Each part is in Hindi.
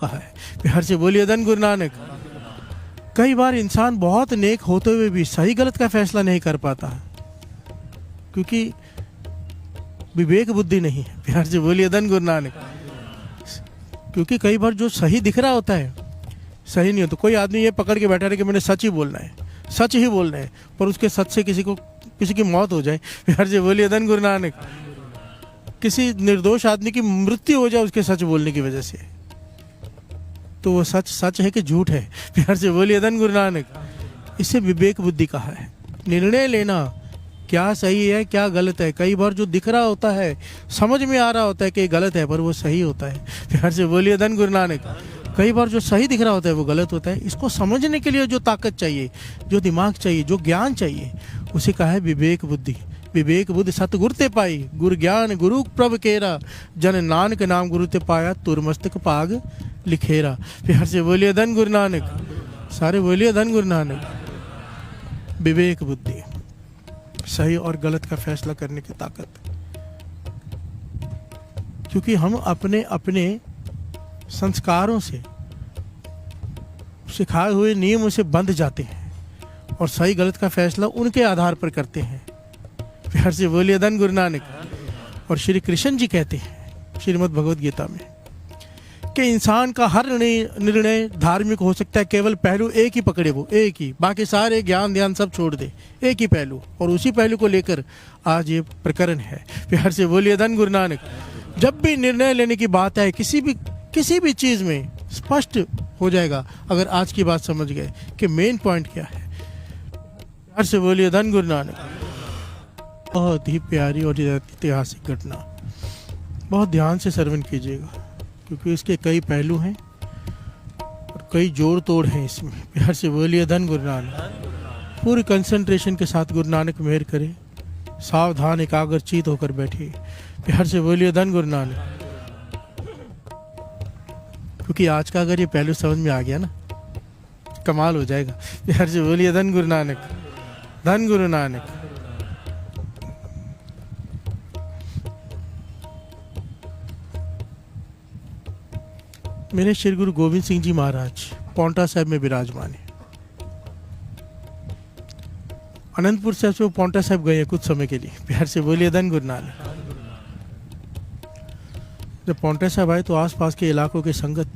कहा है। प्यार से बोलिए धन गुरु नानक। कई बार इंसान बहुत नेक होते हुए भी सही गलत का फैसला नहीं कर पाता, क्योंकि विवेक बुद्धि नहीं है। प्यार से बोलिए धन गुरु नानक। क्योंकि कई बार जो सही दिख रहा होता है सही नहीं होता। कोई आदमी ये पकड़ के बैठा रहे कि मैंने सच ही बोलना है, सच ही बोलना है, पर उसके सच से किसी की मौत हो जाए। प्यार से बोलिए धन गुरु नानक। किसी निर्दोष आदमी की मृत्यु हो जाए उसके सच बोलने की वजह से, तो वो सच सच है कि झूठ है। प्यार से बोलिए धन गुरु नानक। इसे विवेक बुद्धि कहा है। निर्णय लेना क्या सही है क्या गलत है। कई बार जो दिख रहा होता है, समझ में आ रहा होता है कि गलत है, पर वो सही होता है। प्यार से बोलिए धन गुरु नानक। कई बार जो सही दिख रहा होता है वो गलत होता है। इसको समझने के लिए जो ताकत चाहिए, जो दिमाग चाहिए, जो ज्ञान चाहिए, उसे कहा है विवेक बुद्धि। विवेक बुद्धि सतगुर ते पाई, गुर ज्ञान गुरु प्रभ केरा, जन नानक नाम गुरु ते पाया, तुरमस्तक पाग लिखेरा। प्यार से बोलिए धन गुरु नानक। सारे बोलिए धन गुरु नानक। विवेक बुद्धि, सही और गलत का फैसला करने की ताकत। क्योंकि हम अपने अपने संस्कारों से, सिखाए हुए नियमों से बंध जाते हैं और सही गलत का फैसला उनके आधार पर करते हैं। प्यार से बोलिए धन गुरु नानक। और श्री कृष्ण जी कहते हैं श्रीमद् भगवद गीता में कि इंसान का हर निर्णय धार्मिक हो सकता है, केवल पहलू एक ही पकड़े, वो एक ही, बाकी सारे ज्ञान ध्यान सब छोड़ दे, एक ही पहलू, और उसी पहलू को लेकर आज ये प्रकरण है। प्यार से बोलिए धन गुरु नानक। जब भी निर्णय लेने की बात है किसी भी चीज़ में, स्पष्ट हो जाएगा अगर आज की बात समझ गए कि मेन पॉइंट क्या है। प्यार से बोलिए धन गुरु नानक। बहुत ही प्यारी और ऐतिहासिक घटना, बहुत ध्यान से श्रवण कीजिएगा, क्योंकि इसके कई पहलू हैं और कई जोड़ तोड़ हैं इसमें। प्यार से बोलिए धन गुरु नानक। पूरी कंसंट्रेशन के साथ गुरु नानक मेहर करे, सावधान एकाग्रचित होकर बैठिए। प्यार से बोलिए धन गुरु नानक। क्योंकि आज का अगर ये पहलू समझ में आ गया ना, कमाल हो जाएगा। प्यार से बोलिए धन गुरु नानक। धन गुरु नानक। मेरे श्री गुरु गोविंद सिंह जी महाराज पांवटा साहिब में विराजमान है। अनंतपुर साहब से वो पांवटा साहिब गए हैं कुछ समय के लिए। प्यार से बोलिए धन गुरु नानक। जब पांवटा साहब आए तो आसपास के इलाकों की संगत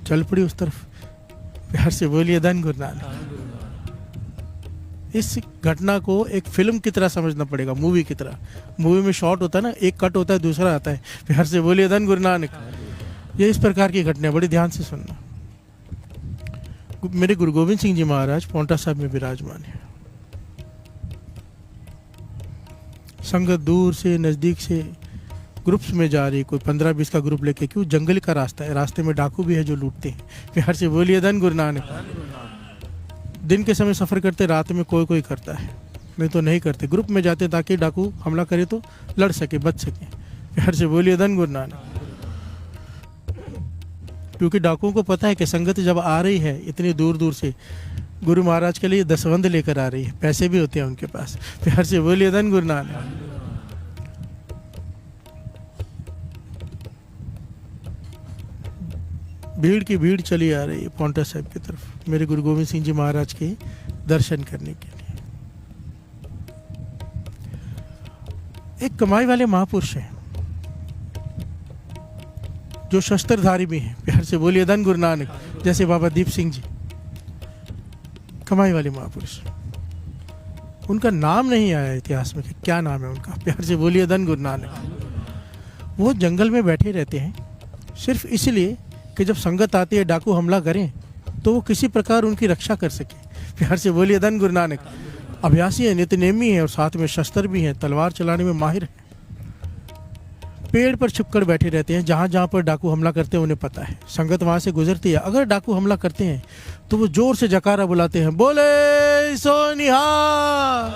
चल पड़ी उस तरफ। प्यार से बोलिए धन गुरु नानक। इस घटना को एक फिल्म की तरह समझना पड़ेगा, मूवी की तरह। मूवी में शॉट होता है ना, एक कट होता है दूसरा आता है। प्यार से बोलिए धन गुरु नानक। ये इस प्रकार की घटना, बड़ी ध्यान से सुनना। मेरे गुरु गोविंद सिंह जी महाराज पांवटा साहिब में विराजमान है। संगत दूर से नज़दीक से ग्रुप्स में जा रही, कोई 15-20 का ग्रुप लेके, क्यों जंगल का रास्ता है, रास्ते में डाकू भी है जो लूटते हैं। प्यार से बोलिए धन गुरु नानक। दिन के समय सफ़र करते, रात में कोई करता है, नहीं तो नहीं करते। ग्रुप में जाते ताकि डाकू हमला करे तो लड़ सके, बच सके। प्यार से बोलिए धन गुरु नानक। क्योंकि डाकुओं को पता है कि संगत जब आ रही है इतनी दूर दूर से, गुरु महाराज के लिए दसवंध लेकर आ रही है, पैसे भी होते हैं उनके पास। प्यार से बोलिए धन गुरु नानक। भीड़ की भीड़ चली आ रही है पांवटा साहिब की तरफ, मेरे गुरु गोविंद सिंह जी महाराज के दर्शन करने के लिए। एक कमाई वाले महापुरुष हैं जो शस्त्रधारी भी हैं। प्यार से बोलिए धन गुरु नानक। जैसे बाबा दीप सिंह जी, कमाई वाले महापुरुष। उनका नाम नहीं आया इतिहास में कि क्या नाम है उनका। प्यार से बोलिए धन गुरु नानक। वो जंगल में बैठे रहते हैं सिर्फ इसलिए कि जब संगत आती है, डाकू हमला करें तो वो किसी प्रकार उनकी रक्षा कर सके। प्यार से बोलिए धन गुरु नानक। अभ्यासी है, नित्यनेमी है और साथ में शस्त्र भी हैं, तलवार चलाने में माहिर है। पेड़ पर छिपकर बैठे रहते हैं, जहाँ जहाँ पर डाकू हमला करते हैं उन्हें पता है। संगत वहाँ से गुजरती है, अगर डाकू हमला करते हैं तो वो जोर से जकारा बुलाते हैं, बोले सो निहाल।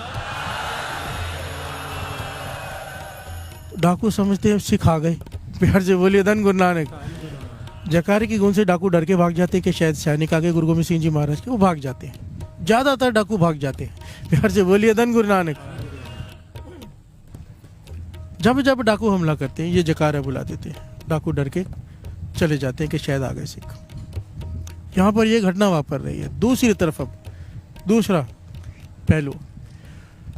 डाकू समझते हैं सिख आ गए। प्यार से बोलिए धन गुरु नानक। जकारे की गूंज से डाकू डर के भाग जाते हैं कि शायद सैनिक आगे गुरु गोविंद सिंह जी महाराज के, वो भाग जाते हैं। ज़्यादातर डाकू भाग जाते हैं। प्यार से बोलिए धन गुरु नानक। जब जब डाकू हमला करते हैं ये जकारा बुला देते हैं, डाकू डर के चले जाते हैं कि शायद आ गए सिख। यहाँ पर ये घटना वापर रही है। दूसरी तरफ अब दूसरा पहलू,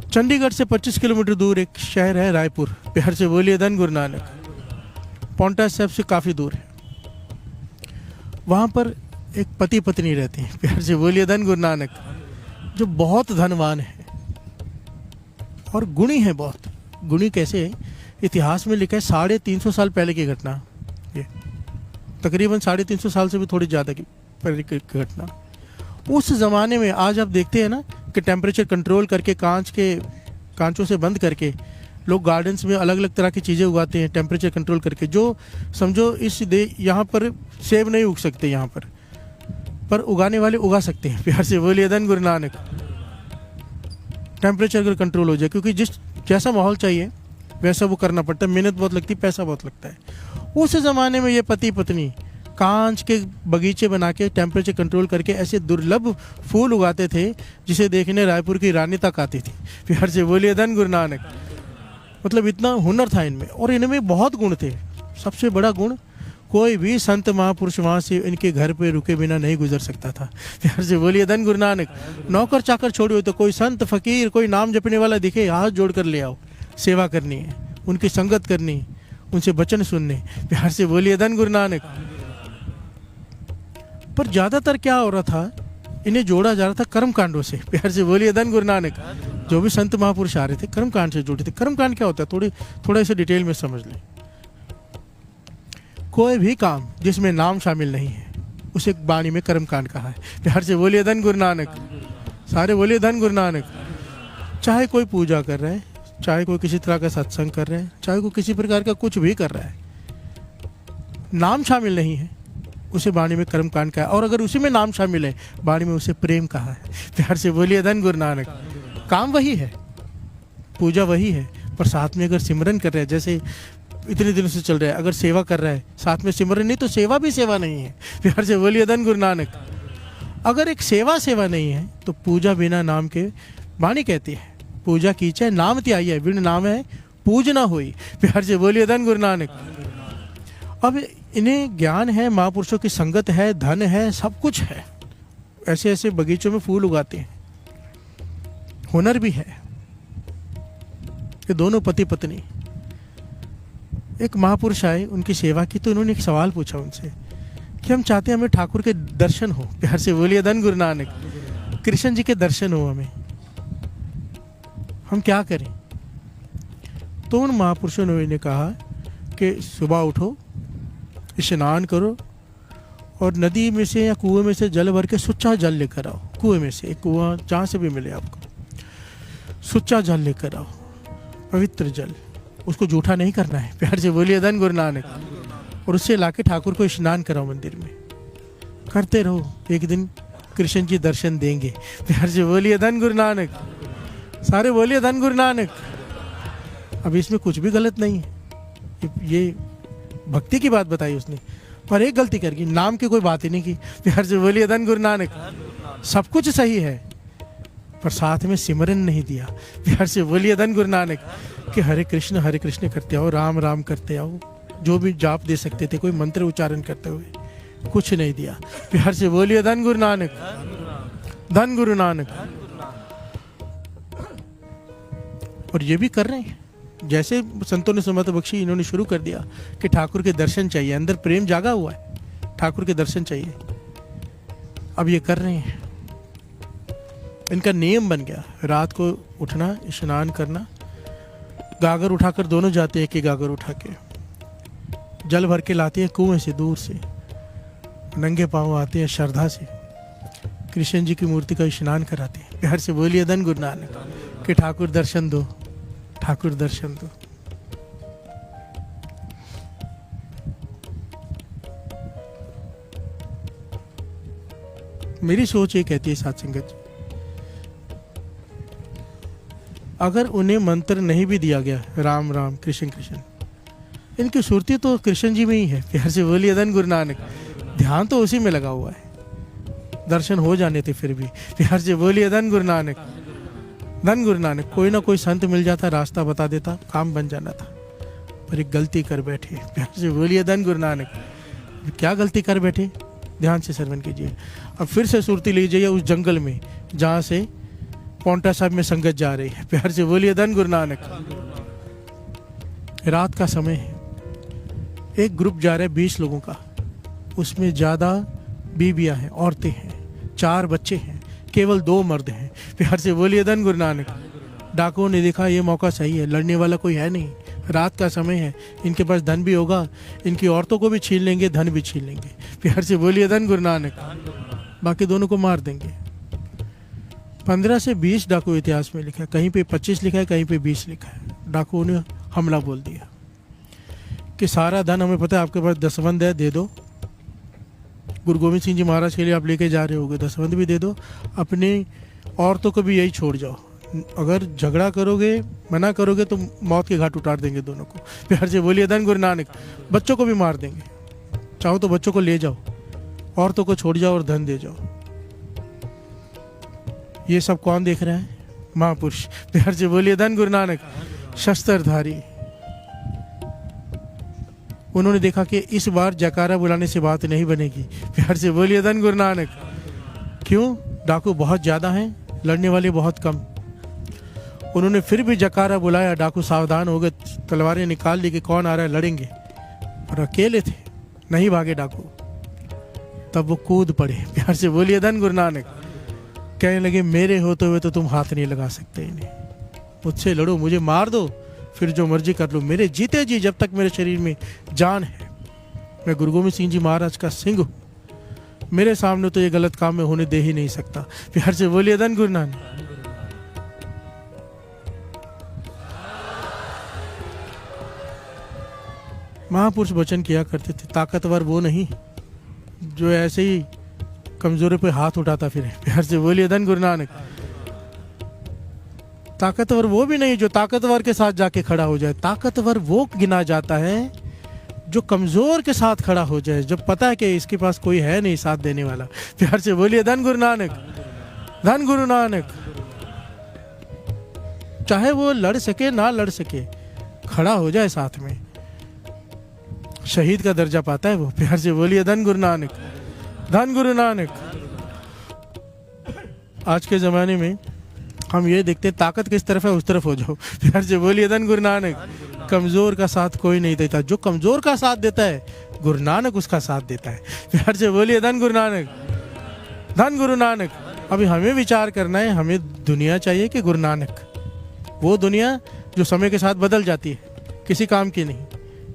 चंडीगढ़ से 25 किलोमीटर दूर एक शहर है रायपुर। प्यार से बोलिए धन गुरु नानक। पांवटा साहिब से काफ़ी दूर है। वहाँ पर एक पति पत्नी रहते हैं। प्यार से बोलिए धन गुरु नानक। जो बहुत धनवान है और गुणी है बहुत। गुणी कैसे है? इतिहास में लिखा है 350 साल पहले की घटना, ये तकरीबन 350 साल से भी थोड़ी ज़्यादा की पहले की घटना। उस ज़माने में आज आप देखते हैं ना कि टेम्परेचर कंट्रोल करके कांचों से बंद करके लोग गार्डन्स में अलग अलग तरह की चीज़ें उगाते हैं, टेम्परेचर कंट्रोल करके। जो समझो यहाँ पर सेब नहीं उग सकते यहाँ पर उगाने वाले उगा सकते हैं। प्यार से बोलिए धन गुरु नानक। टेम्परेचर अगर कंट्रोल हो जाए, क्योंकि जैसा माहौल चाहिए वैसा वो करना पड़ता है, मेहनत बहुत लगती है, पैसा बहुत लगता है। उस ज़माने में ये पति पत्नी कांच के बगीचे बना के टेम्परेचर कंट्रोल करके ऐसे दुर्लभ फूल उगाते थे जिसे देखने रायपुर की रानी तक आती थी। प्यार से बोलिए धन गुरु नानक। मतलब इतना हुनर था इनमें, और इनमें बहुत गुण थे। सबसे बड़ा गुण, कोई भी संत महापुरुष वहाँ से इनके घर पे रुके बिना नहीं गुजर सकता था। प्यार से बोलिए धन गुरु नानक। नौकर चाकर छोड़िए, तो कोई संत फकीर कोई नाम जपने वाला दिखे, हाथ जोड़ कर ले आओ, सेवा करनी है, उनकी संगत करनी, उनसे वचन सुनने। प्यार से बोलिए धन गुरु नानक। पर ज़्यादातर क्या हो रहा था, इन्हें जोड़ा जा रहा था कर्म कांडों से। प्यार से बोलिए धन गुरु नानक। जो भी संत महापुरुष आ रहे थे कर्म कांड से जुड़े थे। कर्म कांड क्या होता है, थोड़ा इसे डिटेल में समझ लें। कोई भी काम जिसमें नाम शामिल नहीं है उसे वाणी में कर्म कांड कहा है। प्यार से बोलिए धन गुरु नानक। सारे बोलिए धन गुरु नानक। चाहे कोई पूजा कर रहा है, चाहे कोई किसी तरह का सत्संग कर रहे हैं, चाहे कोई किसी प्रकार का कुछ भी कर रहा है, नाम शामिल नहीं है उसे वाणी में कर्म कांड कहा है। और अगर उसी में नाम शामिल है, वाणी में उसे प्रेम कहा है। प्यार से बोलिए धन गुरु नानक। काम वही है, पूजा वही है, पर साथ में अगर सिमरन कर रहे हैं, जैसे इतने दिनों से चल रहा है, अगर सेवा कर रहा है साथ में सिमरन नहीं, तो सेवा भी सेवा नहीं है। प्यार से बोलिए धन गुरु नानक। अगर एक सेवा नहीं है तो पूजा बिना नाम के, वाणी कहती है पूजा कीजिए नाम त्याई है, बिन नाम है पूजना हुई। प्यार से बोलिए धन गुरु नानक। अब इन्हें ज्ञान है, महापुरुषों की संगत है, धन है, सब कुछ है, ऐसे ऐसे बगीचों में फूल उगाते हैं, हुनर भी है। ये दोनों पति पत्नी, एक महापुरुष आए, उनकी सेवा की, तो इन्होंने एक सवाल पूछा उनसे कि हम चाहते हैं हमें ठाकुर के दर्शन हो। प्यार से बोलिए धन गुरु नानक। कृष्ण जी के दर्शन हो हमें, हम क्या करें? तो उन महापुरुषों ने इन्हें कहा कि सुबह उठो, स्नान करो और नदी में से या कुएं में से जल भर के सुच्चा जल लेकर आओ। कुएं में से, एक कुआं जहाँ से भी मिले आपको, सुच्चा जल लेकर आओ, पवित्र जल, उसको जूठा नहीं करना है। प्यार से बोलिए धन गुरु नानक। और उससे लाके ठाकुर को स्नान कराओ मंदिर में, करते रहो, एक दिन कृष्ण जी दर्शन देंगे। प्यार से बोलिए धन गुरु नानक। सारे बोलिए धन गुरु नानक। अब इसमें कुछ भी गलत नहीं है, ये भक्ति की बात बताई उसने, पर एक गलती कर गई, नाम की कोई बात ही नहीं की। प्यार से बोलिए धन गुरु नानक। सब कुछ सही है पर साथ में सिमरन नहीं दिया। प्यार से बोलिए धन गुरु नानक। कि हरे कृष्ण करते आओ, राम राम करते आओ, जो भी जाप दे सकते थे, कोई मंत्र उच्चारण करते हुए, कुछ नहीं दिया। प्यार से बोलिए धन गुरु नानक। धन गुरु नानक। और ये भी कर रहे हैं, जैसे संतों ने सुमत बख्शी, इन्होंने शुरू कर दिया कि ठाकुर के दर्शन चाहिए, अंदर प्रेम जागा हुआ है, ठाकुर के दर्शन चाहिए। अब ये कर रहे हैं, इनका नियम बन गया, रात को उठना, स्नान करना, गागर उठाकर दोनों जाते हैं, कि गागर उठा के जल भर के लाते हैं कुएं से, दूर से, नंगे पांव आते हैं श्रद्धा से, कृष्ण जी की मूर्ति का स्नान कराते हैं। प्यार से बोलिए धन गुरु नानक। कि ठाकुर दर्शन दो, ठाकुर दर्शन दो। मेरी सोच ये कहती है साथ संगत, अगर उन्हें मंत्र नहीं भी दिया गया, राम राम कृष्ण कृष्ण, इनकी सुरती तो कृष्ण जी में ही है। प्यार से बोलिए धन गुरु नानक। ध्यान तो उसी में लगा हुआ है, दर्शन हो जाने थे फिर भी। प्यार से बोलिए धन गुरु नानक। धन गुरु नानक। कोई ना कोई संत मिल जाता, रास्ता बता देता, काम बन जाना था, पर एक गलती कर बैठे। प्यार से बोलिए धन गुरु नानक। क्या गलती कर बैठे, ध्यान से श्रवण कीजिए। अब फिर से सुरती लीजिए उस जंगल में जहाँ से पौंटा साहब में संगत जा रही है। प्यार से बोलिए धन गुरु नानक। रात का समय है, एक ग्रुप जा रहा है 20 लोगों का, उसमें ज़्यादा बीबियाँ हैं, औरतें हैं, 4 बच्चे हैं, केवल 2 मर्द हैं। प्यार से बोलिए धन गुरु नानक। डाकुओं ने देखा ये मौका सही है, लड़ने वाला कोई है नहीं, रात का समय है, इनके पास धन भी होगा, इनकी औरतों को भी छीन लेंगे, धन भी छीन लेंगे। प्यार से बोलिए धन गुरु नानक। बाकी दोनों को मार देंगे। 15 से 20 डाकू इतिहास में लिखा है, कहीं पे 25 लिखा है, कहीं पे 20 लिखा है। डाकुओं ने हमला बोल दिया कि सारा धन हमें पता है आपके पास दसवंध है, दे दो। गुरु गोविंद सिंह जी महाराज के लिए आप लेके जा रहे होगे, दसवंध भी दे दो, अपनी औरतों को भी यही छोड़ जाओ। अगर झगड़ा करोगे, मना करोगे तो मौत के घाट उतार देंगे दोनों को। प्यार से बोलिए धन गुरु नानक। बच्चों को भी मार देंगे, चाहो तो बच्चों को ले जाओ, औरतों को छोड़ जाओ और धन दे जाओ। ये सब कौन देख रहा है? महापुरुष। प्यार से बोलिए धन गुरु नानक। शस्त्रधारी, उन्होंने देखा कि इस बार जयकारा बुलाने से बात नहीं बनेगी। प्यार से बोलिए धन गुरु नानक। क्यों? डाकू बहुत ज्यादा हैं, लड़ने वाले बहुत कम। उन्होंने फिर भी जयकारा बुलाया, डाकू सावधान हो गए, तलवारें निकाल ली कि कौन आ रहा है, लड़ेंगे। और अकेले थे, नहीं भागे डाकू। तब वो कूद पड़े। प्यार से बोलिए धन गुरु नानक। कहने लगे मेरे होते हुए तो तुम हाथ नहीं लगा सकते इन्हें, मुझसे लड़ो, मुझे मार दो, फिर जो मर्जी कर लो, मेरे जीते जी जब तक मेरे शरीर में जान है, मैं गुरु गोविंद सिंह जी महाराज का सिंह हूँ, मेरे सामने तो ये गलत काम में होने दे ही नहीं सकता। प्यार से बोलिए धन गुरु नानक। महापुरुष वचन किया करते थे, ताकतवर वो नहीं जो ऐसे ही कमजोरी पे हाथ उठाता फिरे। प्यार से बोलिए धन गुरु नानक। ताकतवर वो भी नहीं जो ताकतवर के साथ जाके खड़ा हो जाए, ताकतवर वो गिना जाता है जो कमजोर के साथ खड़ा हो जाए, जब पता है कि इसके पास कोई है नहीं साथ देने वाला। प्यार से बोलिए धन गुरु नानक। धन गुरु नानक। चाहे वो लड़ सके ना लड़ सके, खड़ा हो जाए साथ में, शहीद का दर्जा पाता है वो। प्यार से बोलिए धन गुरु नानक। धन गुरु नानक। आज के जमाने में हम ये देखते हैं ताकत किस तरफ है उस तरफ हो जाओ। प्यार से बोलिए धन गुरु नानक। कमजोर का साथ कोई नहीं देता, जो कमजोर का साथ देता है गुरु नानक उसका साथ देता है। प्यार से बोलिए धन गुरु नानक। धन गुरु नानक। अभी हमें विचार करना है, हमें दुनिया चाहिए कि गुरु नानक? वो दुनिया जो समय के साथ बदल जाती है, किसी काम की नहीं,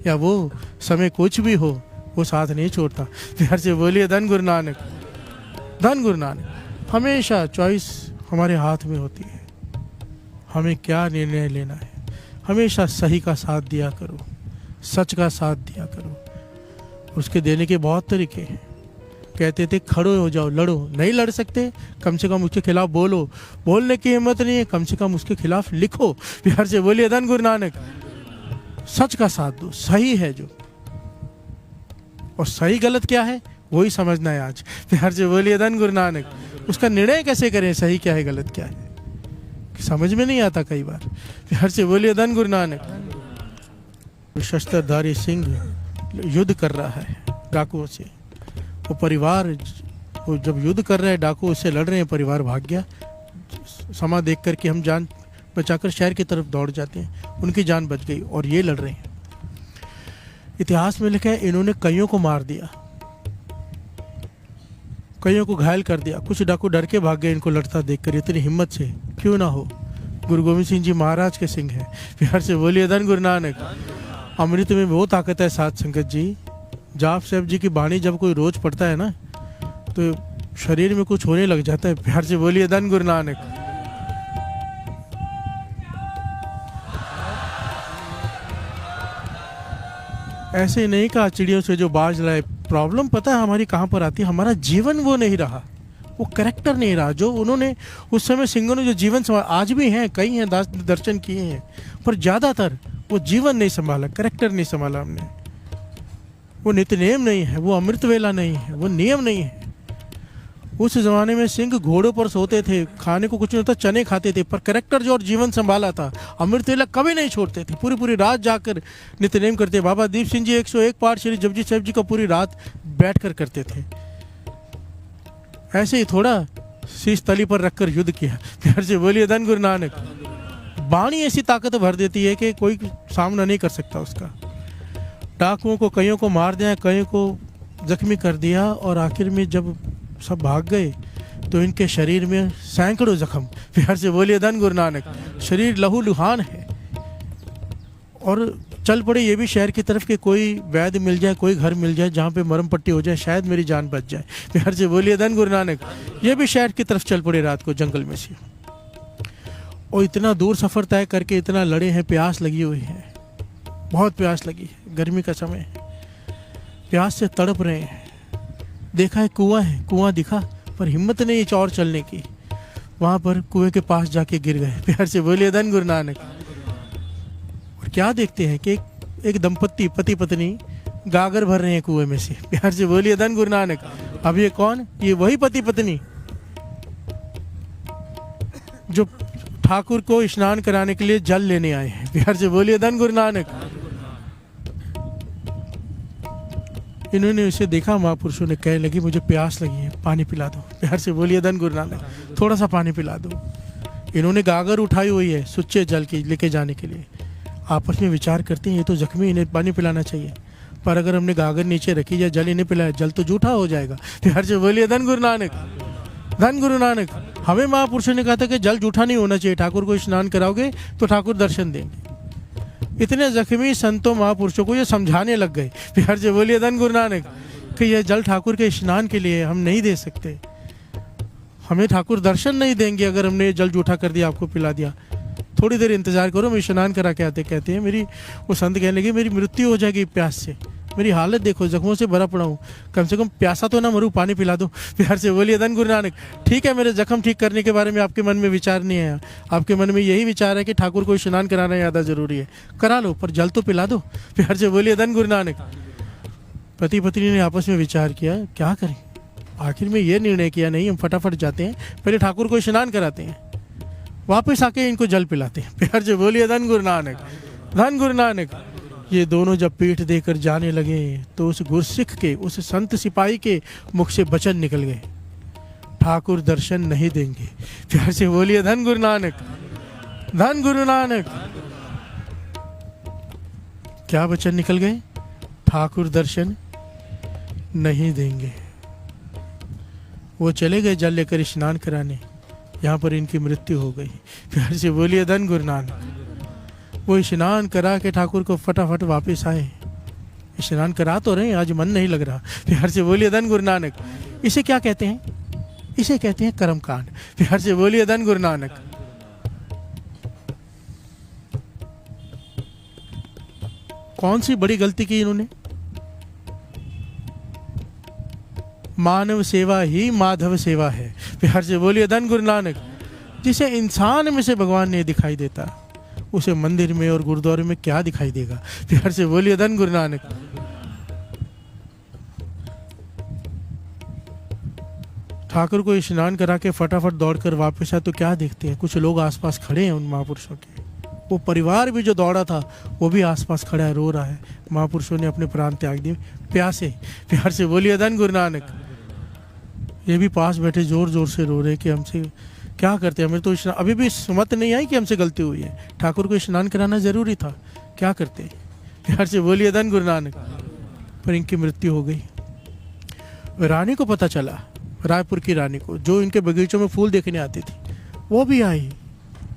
या वो समय कुछ भी हो वो साथ नहीं छोड़ता। प्यार से बोलिए धन गुरु नानक। धन गुरु नानक। हमेशा चॉइस हमारे हाथ में होती है, हमें क्या निर्णय लेना है। हमेशा सही का साथ दिया करो, सच का साथ दिया करो। उसके देने के बहुत तरीके हैं। कहते थे खड़ो हो जाओ, लड़ो, नहीं लड़ सकते कम से कम उसके खिलाफ बोलो, बोलने की हिम्मत नहीं है कम से कम उसके खिलाफ लिखो। प्यार से बोलिए धन गुरु नानक। सच का साथ दो, सही है जो, और सही गलत क्या है वही समझना है आज। प्यार से बोलिए धन गुरु नानक। उसका निर्णय कैसे करें, सही क्या है गलत क्या है, समझ में नहीं आता कई बार। प्यार से बोलिए धन गुरु नानक। शस्त्रधारी सिंह युद्ध कर रहा है डाकुओं से, वो परिवार वो जब युद्ध कर रहे हैं डाकू उससे लड़ रहे हैं, परिवार भाग गया। समा देख कर के हम जान बचाकर शहर की तरफ दौड़ जाते हैं, उनकी जान बच गई और ये लड़ रहे हैं। इतिहास में लिखा है इन्होंने कईयों को मार दिया, कईयों को घायल कर दिया। कुछ डाकू डर के भाग गए इनको लड़ता देखकर। इतनी हिम्मत से क्यों ना हो, गुरु गोविंद सिंह जी महाराज के सिंह हैं। प्यार से बोलिए धन गुरु नानक। अमृत में वो ताकत है साथ संगत जी। जाप साहब जी की बाणी जब कोई रोज पढ़ता है ना तो शरीर में कुछ होने लग जाता है। प्यार से बोलिए धन गुरु नानक। ऐसे नहीं कहा चिड़ियों से जो बाज लाए। प्रॉब्लम पता है हमारी कहाँ पर आती है, हमारा जीवन वो नहीं रहा, वो करेक्टर नहीं रहा जो उन्होंने उस समय सिंहों ने जो जीवन संभाला। आज भी हैं, कई हैं दर्शन किए हैं, पर ज़्यादातर वो जीवन नहीं संभाला, करेक्टर नहीं संभाला हमने। वो नित्य नेम नहीं है, वो अमृत वेला नहीं है, वो नियम नहीं है, उस जमाने में सिंह घोड़ों पर सोते थे, खाने को कुछ नहीं होता, चने खाते थे, पर कैरेक्टर जो और जीवन संभाला था, अमृत वेला कभी नहीं छोड़ते थे, पूरी पूरी रात जाकर नित्यनेम करते। बाबा दीप सिंह जी 101 पाठ श्री जपजी साहिब जी का पूरी रात बैठकर करते थे। ऐसे ही थोड़ा शीश तली पर रखकर युद्ध किया। प्यार से बोलिए धन गुरु नानक। वाणी ऐसी ताकत भर देती है कि कोई सामना नहीं कर सकता उसका। डाकुओं को कईयों को मार दिया, कईयों को जख्मी कर दिया, और आखिर में जब सब भाग गए तो इनके शरीर में सैकड़ों जख्म। प्यार से बोलिए धन गुरु नानक। शरीर लहू लुहान है, और चल पड़े ये भी शहर की तरफ कि कोई वैद्य मिल जाए, कोई घर मिल जाए जहाँ पे मरम पट्टी हो जाए, शायद मेरी जान बच जाए। प्यार से बोलिए धन गुरु नानक। ये भी शहर की तरफ चल पड़े रात को जंगल में से, और इतना दूर सफ़र तय करके इतना लड़े हैं। प्यास लगी हुई है, बहुत प्यास लगी है, गर्मी का समय है, प्यास से तड़प रहे हैं। देखा है कुआं है, कुआं दिखा, पर हिम्मत नहीं है और चलने की। वहाँ पर कुएं के पास जाके गिर गए। प्यार से बोलिए धन गुरु नानक। और क्या देखते हैं कि एक दंपत्ति पति पत्नी गागर भर रहे हैं कुएं में से। प्यार से बोलिए धन गुरु नानक। अब ये कौन? ये वही पति पत्नी जो ठाकुर को स्नान कराने के लिए जल लेने आए हैं। प्यार से बोलिए धन गुरु नानक। इन्होंने उसे देखा, महापुरुषों ने कहने लगी मुझे प्यास लगी है, पानी पिला दो। प्यार से बोलिए धन गुरु नानक। थोड़ा सा पानी पिला दो। इन्होंने गागर उठाई हुई है सुच्चे जल की लेके जाने के लिए। आपस में विचार करते हैं ये तो जख्मी, इन्हें पानी पिलाना चाहिए, पर अगर हमने गागर नीचे रखी या जल इन्हें पिलाया, जल तो जूठा हो जाएगा। प्यार से बोलिए धन गुरु नानक। धन गुरु नानक। हमें महापुरुषों ने कहा था कि जल जूठा नहीं होना चाहिए, ठाकुर को स्नान कराओगे तो ठाकुर दर्शन देंगे। इतने जख्मी संतों महापुरुषों को ये समझाने लग गए। प्यार से बोलिए धन गुरु नानक कि यह जल ठाकुर के स्नान के लिए हम नहीं दे सकते, हमें ठाकुर दर्शन नहीं देंगे अगर हमने ये जल जूठा कर दिया, आपको पिला दिया। थोड़ी देर इंतजार करो, मैं स्नान करा के आते। कहते हैं मेरी, वो संत कहने लगे मेरी मृत्यु हो जाएगी प्यास से, मेरी हालत देखो, जख्मों से भरा पड़ा हूँ, कम से कम प्यासा तो ना मरूं, पानी पिला दो। प्यार से बोलिए धन गुरु नानक। ठीक है, मेरे जख्म ठीक करने के बारे में आपके मन में विचार नहीं है, आपके मन में यही विचार है कि ठाकुर को स्नान कराना ज़्यादा जरूरी है, करा लो, पर जल तो पिला दो। प्यार से बोलिए धन गुरु नानक। पति पत्नी ने आपस में विचार किया क्या करें। आखिर में ये निर्णय किया नहीं, हम फटाफट जाते हैं, पहले ठाकुर को स्नान कराते हैं, वापस आके इनको जल पिलाते हैं। प्यार से बोलिए धन गुरु नानक। धन गुरु नानक। ये दोनों जब पीठ देकर जाने लगे तो उस गुरसिख के, उस संत सिपाही के मुख से वचन निकल गए, ठाकुर दर्शन नहीं देंगे। प्यार से बोलिए धन गुरु नानक। धन गुरु नानक। क्या वचन निकल गए? ठाकुर दर्शन नहीं देंगे। वो चले गए जल लेकर स्नान कराने, यहाँ पर इनकी मृत्यु हो गई। प्यार से बोलिए धन गुरु नानक। वो स्नान करा के ठाकुर को फटाफट वापस आए। स्नान करा तो रहे, आज मन नहीं लग रहा। प्यार से बोलिए धन गुरु नानक। इसे क्या कहते हैं? इसे कहते हैं कर्मकांड। प्यार से बोलिए धन गुरु नानक। कौन सी बड़ी गलती की इन्होंने? मानव सेवा ही माधव सेवा है। प्यार से बोलिए धन गुरु नानक। जिसे इंसान में से भगवान नहीं दिखाई देता, उसे मंदिर में और गुरुद्वारे में क्या दिखाई देगा। प्यार से बोलिए धन गुरु नानक। ठाकुर को स्नान करा के फटाफट दौड़कर वापस आए तो क्या देखते हैं, कुछ लोग आसपास खड़े हैं उन महापुरुषों के। वो परिवार भी जो दौड़ा था वो भी आसपास खड़ा है, रो रहा है। महापुरुषों ने अपने प्राण त्याग दिए प्यासे। प्यार से बोलिए धन गुरु नानक। ये भी पास बैठे जोर जोर से रो रहे कि हमसे क्या करते हैं, हमें तो अभी भी समझ नहीं आई कि हमसे गलती हुई है, ठाकुर को स्नान कराना जरूरी था, क्या करते। प्यार से बोलिए धन गुरु नानक। पर इनकी मृत्यु हो गई। रानी को पता चला, रायपुर की रानी को, जो इनके बगीचों में फूल देखने आती थी, वो भी आई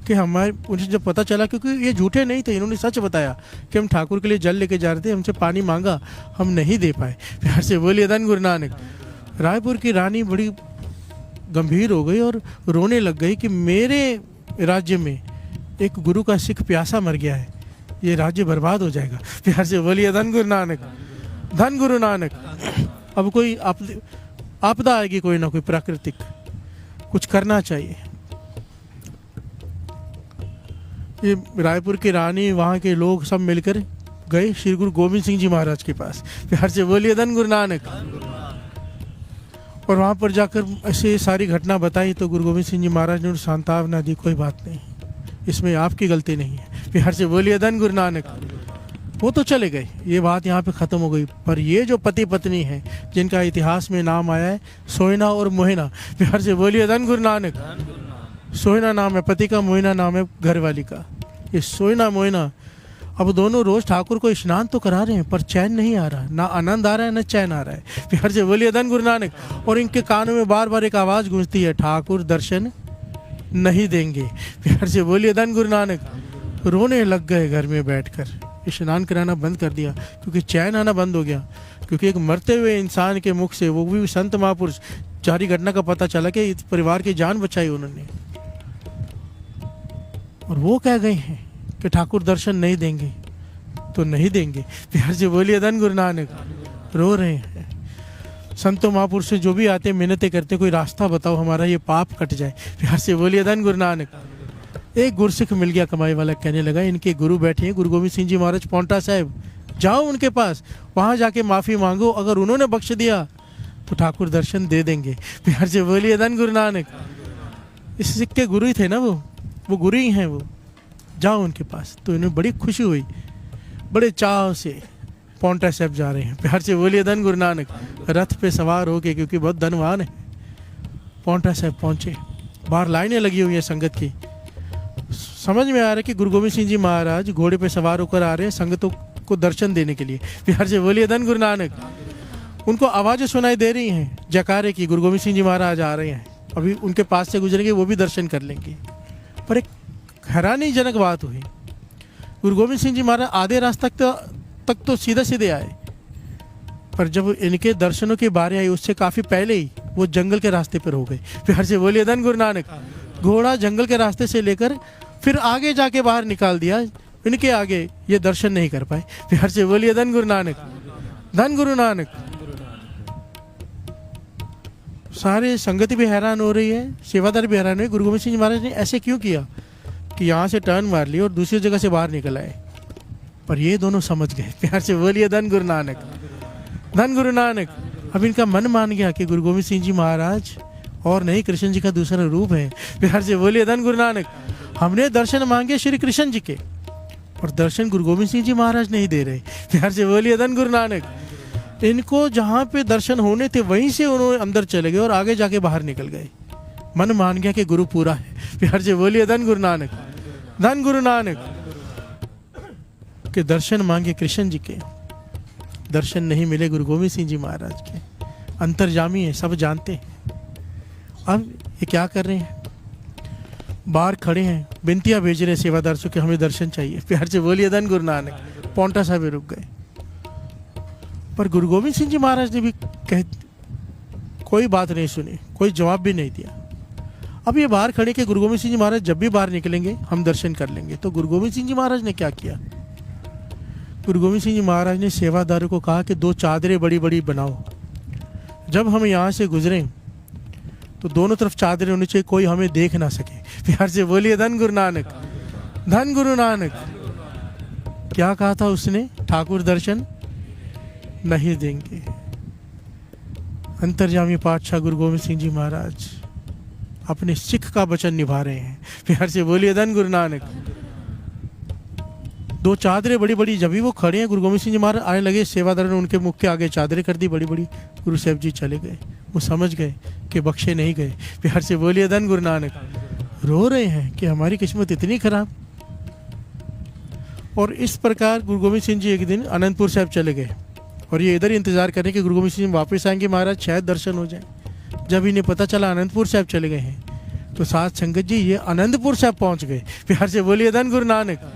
कि हमारे, उन्हें जब पता चला, क्योंकि ये झूठे नहीं थे, इन्होंने सच बताया कि हम ठाकुर के लिए जल लेके जा रहे थे, हमसे पानी मांगा, हम नहीं दे पाए। प्यार से बोलिए धन गुरु नानक। रायपुर की रानी बड़ी गंभीर हो गई और रोने लग गई कि मेरे राज्य में एक गुरु का सिख प्यासा मर गया है, ये राज्य बर्बाद हो जाएगा। प्यार से बोलिए धन गुरु नानक। धन गुरु नानक। अब कोई आपदा आएगी, कोई ना कोई प्राकृतिक, कुछ करना चाहिए। ये रायपुर की रानी, वहाँ के लोग सब मिलकर गए श्री गुरु गोविंद सिंह जी महाराज के पास। प्यार से बोलिए धन गुरु नानक। और वहाँ पर जाकर ऐसे सारी घटना बताई तो गुरु गोविंद सिंह जी महाराज ने सांत्वना दी, कोई बात नहीं, इसमें आपकी गलती नहीं है। बिहार से बोलिए धन गुरु नानक। वो तो चले गए, ये बात यहाँ पे ख़त्म हो गई। पर ये जो पति पत्नी है जिनका इतिहास में नाम आया है, सोहिना और मोहिना, बिहार से बोलिए धन गुरु नानक। सोहिना नाम है पति का, मोहिना नाम है घरवाली का। ये सोहिना मोहिना अब दोनों रोज ठाकुर को स्नान तो करा रहे हैं पर चैन नहीं आ रहा, ना आनंद आ रहा है ना चैन आ रहा है। बिहार से बोलिए धन गुरु नानक। और इनके कानों में बार बार एक आवाज़ गूंजती है, ठाकुर दर्शन नहीं देंगे। बिहार से बोलिए धन गुरु नानक। रोने लग गए घर में बैठकर, स्नान कराना बंद कर दिया क्योंकि चैन आना बंद हो गया। क्योंकि एक मरते हुए इंसान के मुख से, वो भी संत महापुरुष, सारी घटना का पता चला कि इस परिवार की जान बचाई उन्होंने। और वो कह गए हैं कि ठाकुर दर्शन नहीं देंगे तो नहीं देंगे। बिहार से बोलिए धन गुरु नानक। रो रहे हैं। संतों महापुरुष जो भी आते मिन्नतें करते, कोई रास्ता बताओ हमारा ये पाप कट जाए। बिहार से बोलिए धन गुरु नानक। एक गुरसिख मिल गया कमाई वाला, कहने लगा इनके गुरु बैठे हैं गुरु गोविंद सिंह जी महाराज पौंटा साहब, जाओ उनके पास, वहाँ जाके माफ़ी मांगो, अगर उन्होंने बख्श दिया तो ठाकुर दर्शन दे देंगे। बिहार से बोलिए धन गुरु नानक। इस सिख के गुरु ही थे ना, वो गुरु ही हैं वो, जाओ उनके पास। तो इन्हें बड़ी खुशी हुई, बड़े चाव से पौंटा साहब जा रहे हैं। बिहार से बोलिए धन गुरु नानक। रथ पे सवार होके, क्योंकि बहुत धनवान है, पौंटा साहब पहुँचे। बाहर लाइनें लगी हुई हैं संगत की। समझ में आ रहा है कि गुरु गोविंद सिंह जी महाराज घोड़े पे सवार होकर आ रहे हैं संगतों को दर्शन देने के लिए। बिहार से बोलिए धन गुरु नानक। उनको आवाज़ें सुनाई दे रही हैं जयकारे की, गुरु गोविंद सिंह जी महाराज आ रहे हैं, अभी उनके पास से गुजरेंगे, वो भी दर्शन कर लेंगे। पर एक हैरानीजनक बात हुई, गुरु गोविंद सिंह जी महाराज आधे रास्ते तक तो सीधे सीधे आए, पर जब इनके दर्शनों की बारी आई उससे काफ़ी पहले ही वो जंगल के रास्ते पर हो गए। बिहार से बोलिए धन गुरु नानक। घोड़ा जंगल के रास्ते से लेकर फिर आगे जाके बाहर निकाल दिया, इनके आगे ये दर्शन नहीं कर पाए। बिहार से बोलिए धन गुरु नानक। धन गुरु नानक। सारे संगति भी हैरान हो रही है, सेवादार भी हैरान है, गुरु गोविंद सिंह जी महाराज ने ऐसे क्यों किया कि यहाँ से टर्न मार ली और दूसरी जगह से बाहर निकल आए। पर ये दोनों समझ गए। बिहार से बोलिए धन गुरु नानक। धन गुरु नानक। अब इनका मन मान गया कि गुरु गोविंद सिंह जी महाराज और नहीं, कृष्ण जी का दूसरा रूप है। बिहार से बोलिए धन गुरु नानक। हमने दर्शन मांगे श्री कृष्ण जी के और दर्शन गुरु गोविंद सिंह जी महाराज नहीं दे रहे। बिहार से बोलिए धन गुरु नानक। इनको जहाँ पे दर्शन होने थे वहीं से उन्होंने अंदर चले गए और आगे जाके बाहर निकल गए। मन मान गया कि गुरु पूरा है। बिहार से बोलिए धन गुरु नानक। धन गुरु नानक। के दर्शन मांगे कृष्ण जी के, दर्शन नहीं मिले गुरु गोविंद सिंह जी महाराज के। अंतर्जामी है, सब जानते हैं। अब ये क्या कर रहे हैं, बाहर खड़े हैं, बिनतियाँ भेज रहे हैं सेवादार से कि हमें दर्शन चाहिए। प्यार से बोलिए धन गुरु नानक। पौंटा साहब रुक गए। पर गुरु गोविंद सिंह जी महाराज ने भी कोई बात नहीं सुनी, कोई जवाब भी नहीं दिया। अब ये बाहर खड़े के गुरु गोविंद सिंह जी महाराज जब भी बाहर निकलेंगे हम दर्शन कर लेंगे। तो गुरु गोविंद सिंह जी महाराज ने क्या किया, गुरु गोविंद सिंह जी महाराज ने सेवादारों को कहा कि 2 चादरें बड़ी बड़ी बनाओ, जब हम यहाँ से गुजरें तो दोनों तरफ चादरें होनी चाहिए, कोई हमें देख ना सके। प्यार से बोलिए धन गुरु नानक। धन गुरु नानक। क्या कहा था उसने, ठाकुर दर्शन नहीं देंगे। अंतर्यामी पातशाह गुरु गोविंद सिंह जी महाराज अपने सिख का वचन निभा रहे हैं। प्यार से बोलिए धन गुरु नानक। 2 चादरें बड़ी बड़ी, जब भी वो खड़े हैं गुरु गोविंद सिंह जी महाराज आने लगे, सेवादार ने उनके मुख के आगे चादरें कर दी बड़ी बड़ी। गुरु साहब जी चले गए, वो समझ गए कि बख्शे नहीं गए। प्यार से बोलिए धन गुरु नानक। रो रहे हैं कि हमारी किस्मत इतनी खराब। और इस प्रकार गुरु गोविंद सिंह जी एक दिन अनंतपुर साहब चले गए और ये इधर ही इंतजार करें कि गुरु गोविंद सिंह वापस आएंगे, महाराज शायद दर्शन हो जाए। जब इन्हें पता चला अनंतपुर साहब चले गए हैं तो साथ संगत जी ये अनंतपुर साहब पहुंच गए। प्यार से बोलिए धन गुरु नानक।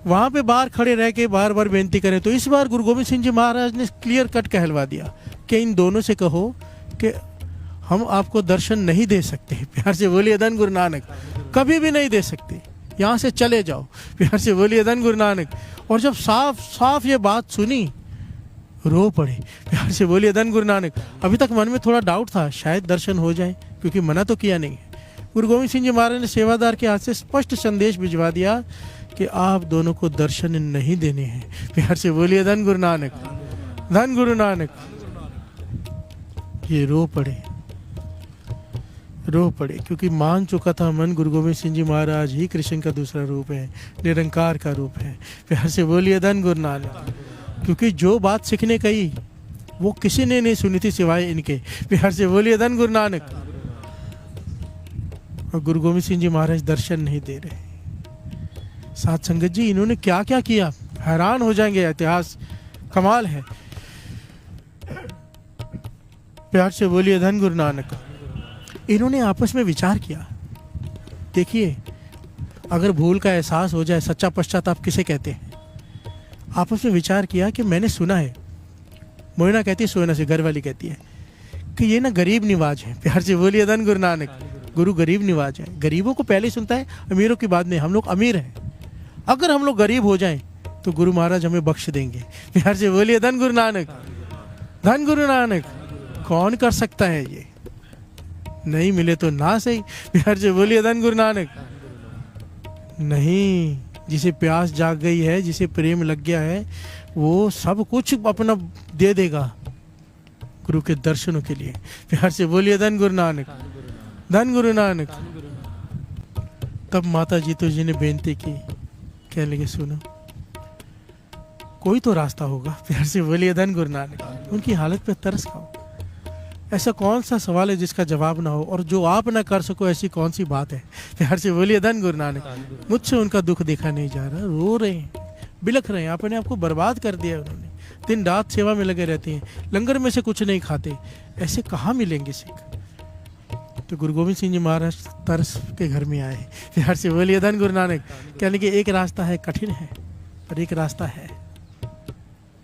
वहाँ पे बाहर खड़े रह के बार बार बेनती करें तो इस बार गुरु गोविंद सिंह जी महाराज ने क्लियर कट कहलवा दिया कि इन दोनों से कहो कि हम आपको दर्शन नहीं दे सकते। प्यार से बोलिए धन गुरु नानक। कभी भी नहीं दे सकते, यहाँ से चले जाओ। प्यार से बोलिए धन गुरु नानक। और जब साफ साफ ये बात सुनी रो पड़े। प्यार से बोलिए धन गुरु नानक। अभी तक मन में थोड़ा डाउट था शायद दर्शन हो जाए, क्योंकि मना तो किया नहीं है। गुरु गोविंद सिंह जी महाराज ने सेवादार के हाथ से स्पष्ट संदेश भिजवा दिया कि आप दोनों को दर्शन नहीं देने हैं। प्यार से बोलिए धन गुरु नानक। धन गुरु नानक। ये रो पड़े क्योंकि मान चुका था मन गुरु गोविंद सिंह जी महाराज ही कृष्ण का दूसरा रूप है, निरंकार का रूप है। प्यार से बोलिए धन गुरु नानक। क्योंकि जो बात सीखने कही वो किसी ने नहीं सुनी थी सिवाय इनके। प्यार से बोलिए धन गुरु नानक। और गुरु गोविंद सिंह जी महाराज दर्शन नहीं दे रहे। साथ संगत जी, इन्होंने क्या क्या किया, हैरान हो जाएंगे। इतिहास कमाल है। प्यार से बोलिए धन गुरु नानक। इन्होंने आपस में विचार किया। देखिए, अगर भूल का एहसास हो जाए, सच्चा पश्चाताप किसे कहते हैं। आपस में विचार किया कि मैंने सुना है, मोइना कहती है सोना से, घर वाली कहती है कि ये ना गरीब निवाज है। प्यार से बोलिए धन गुरु नानक। गुरु गरीब निवाज है, गरीबों को पहले सुनता है, अमीरों की बात नहीं। हम लोग अमीर हैं, अगर हम लोग गरीब हो जाएं तो गुरु महाराज हमें बख्श देंगे। प्यार से बोलिए धन गुरु नानक। धन गुरु नानक। कौन कर सकता है ये, नहीं मिले तो ना सही। प्यार से बोलिए धन गुरु नानक। नहीं, जिसे प्यास जाग गई है, जिसे प्रेम लग गया है, वो सब कुछ अपना दे देगा गुरु के दर्शनों के लिए। प्यार से बोलिए धन गुरु नानक। धन गुरु नानक। तब माता जीतो जी ने बेनती की, कहने लगे सुनो, कोई तो रास्ता होगा। प्यार से बोलिए धन गुरु नानक। उनकी हालत पे तरस खाओ। ऐसा कौन सा सवाल है जिसका जवाब ना हो, और जो आप ना कर सको ऐसी कौन सी बात है। प्यार से बोलिए धन गुरु नानक। मुझसे उनका दुख देखा नहीं जा रहा, रो रहे हैं, बिलख रहे हैं, अपने आप को बर्बाद कर दिया उन्होंने। दिन रात सेवा में लगे रहते हैं, लंगर में से कुछ नहीं खाते। ऐसे कहाँ मिलेंगे सिख। तो गुरु गोविंद सिंह जी महाराज तरस के घर में आए। प्यार से बोलिए धन गुरु नानक। कहने के एक रास्ता है, कठिन है, पर एक रास्ता है।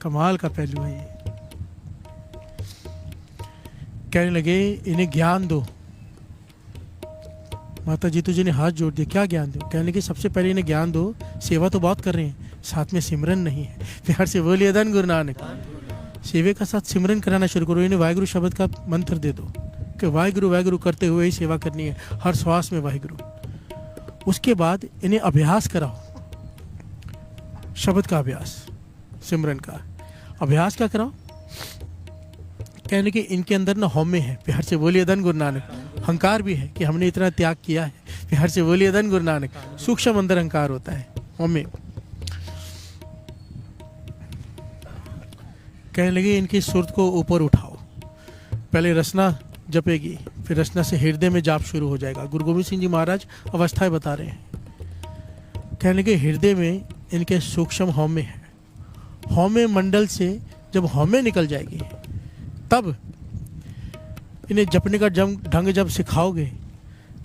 कमाल का पहलू है ये। कहने लगे इन्हें ज्ञान दो। माता जीतू जी ने हाथ जोड़ दिया, क्या ज्ञान दो। कहने लगे सबसे पहले इन्हें ज्ञान दो, सेवा तो बहुत कर रहे हैं, साथ में सिमरन नहीं है। प्यार से बोलिए धन गुरु नानक। सेवे का साथ सिमरन कराना शुरू करो। इन्हें वाहिगुरु शब्द का मंत्र दे दो कि वाहिगुरु वाहिगुरु करते हुए ही सेवा करनी है, हर श्वास में वाहिगुरु। उसके बाद इन्हें अभ्यास कराओ, शब्द का अभ्यास, सिमरन का अभ्यास क्या कराओ। कहने कि इनके अंदर ना हौमे है। प्यार से बोलिए धन गुरु नानक। अहंकार भी है कि हमने इतना त्याग किया है। प्यार से बोलिए धन गुरु नानक। सूक्ष्म अंदर अहंकार होता है, हौमे। कहने लगे इनकी सुरत को ऊपर उठाओ। पहले रसना जपेगी, फिर रचना से हृदय में जाप शुरू हो जाएगा। गुरु गोविंद सिंह जी महाराज अवस्थाएं बता रहे हैं। कहने के हृदय में इनके सूक्ष्म हौमे है। हौमे मंडल से जब हौमे निकल जाएगी, तब इन्हें जपने का ढंग जब सिखाओगे,